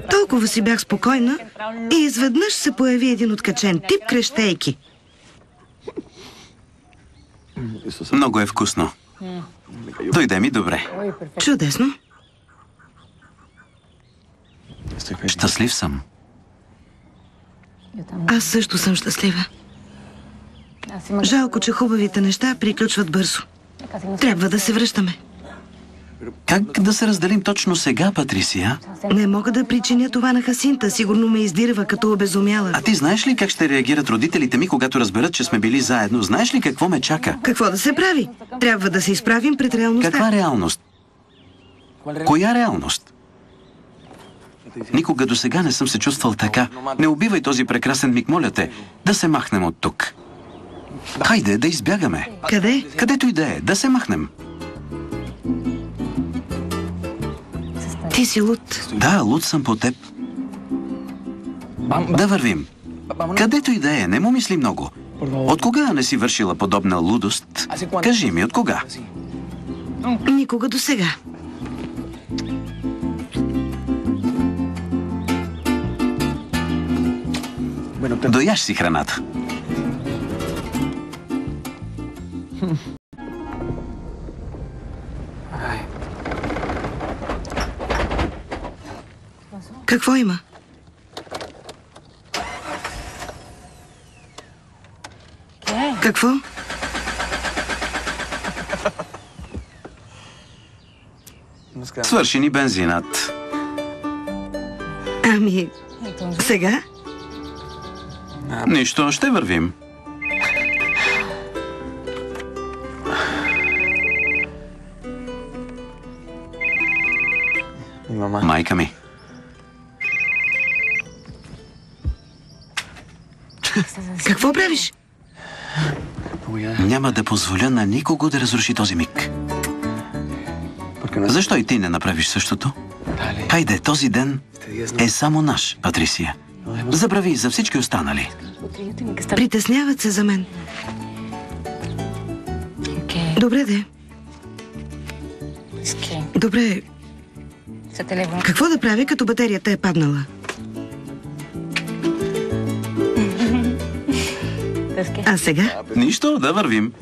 Толкова си бях спокойна и изведнъж се появи един откачен тип, крещейки. Много е вкусно. Дойде ми добре. Чудесно. Щастлив съм. Аз също съм щастлива. Жалко, че хубавите неща приключват бързо. Трябва да се връщаме. Как да се разделим точно сега, Патрисия? Не мога да причиня това на Хасинта. Сигурно ме издирва като обезумяла. А ти знаеш ли как ще реагират родителите ми, когато разберат, че сме били заедно? Знаеш ли какво ме чака? Какво да се прави? Трябва да се изправим пред реалността. Каква реалност? Коя реалност? Никога до сега не съм се чувствал така. Не убивай този прекрасен миг, моля те. Да се махнем от тук. Хайде, да избягаме. Къде? Където и да е, да се махнем. Ти си луд. Да, луд съм по теб. Да вървим. Където и да е, не му мисли много. От кога не си вършила подобна лудост? Кажи ми, от кога? Никога до сега. Дояш си храната. Какво има? Какво? Свърши ни бензинът. Ами, сега? Нищо, ще вървим. Майка ми. Какво правиш? Няма да позволя на никого да разруши този миг. Защо и ти не направиш същото? Хайде, този ден е само наш, Патрисия. Забрави за всички останали. Притесняват се за мен. Добре, де. Добре. Какво да правя, като батерията е паднала? А сега? Нищо, да вървим.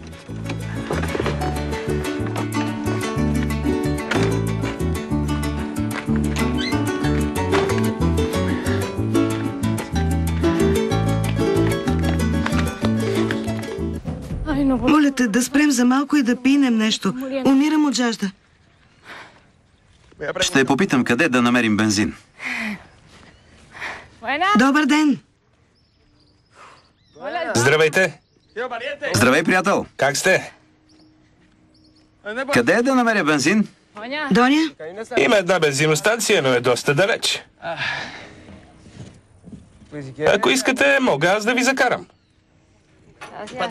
Моля те да спрем за малко и да пинем нещо. Умирам от жажда. Ще попитам къде да намерим бензин. Добър ден! Здравейте! Здравей, приятел! Как сте? Къде е да намеря бензин? Доня? Има една бензиностанция, но е доста далеч. Ако искате, мога аз да ви закарам.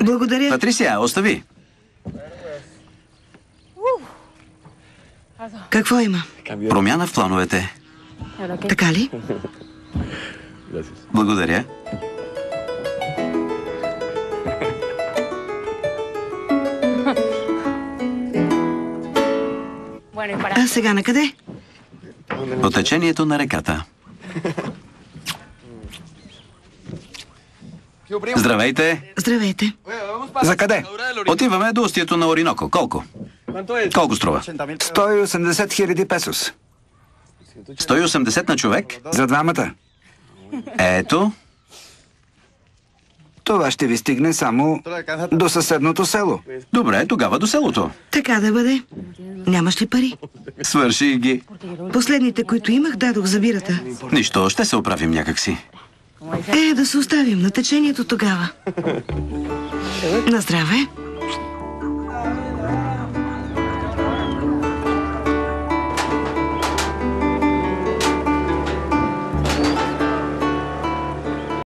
Благодаря. Патрисия, остави. Какво има? Промяна в плановете. Така ли? Благодаря. А сега на къде? По течението на реката. Здравейте! Здравейте. За къде? Отиваме до устието на Ориноко. Колко? Колко струва? 180 хиляди песос. 180 на човек? За двамата. Ето. Това ще ви стигне само до съседното село. Добре, тогава до селото. Така да бъде. Нямаш ли пари? Свърши ги. Последните, които имах, дадох за бирата. Нищо, ще се оправим някакси. Да се оставим на течението тогава. На здраве.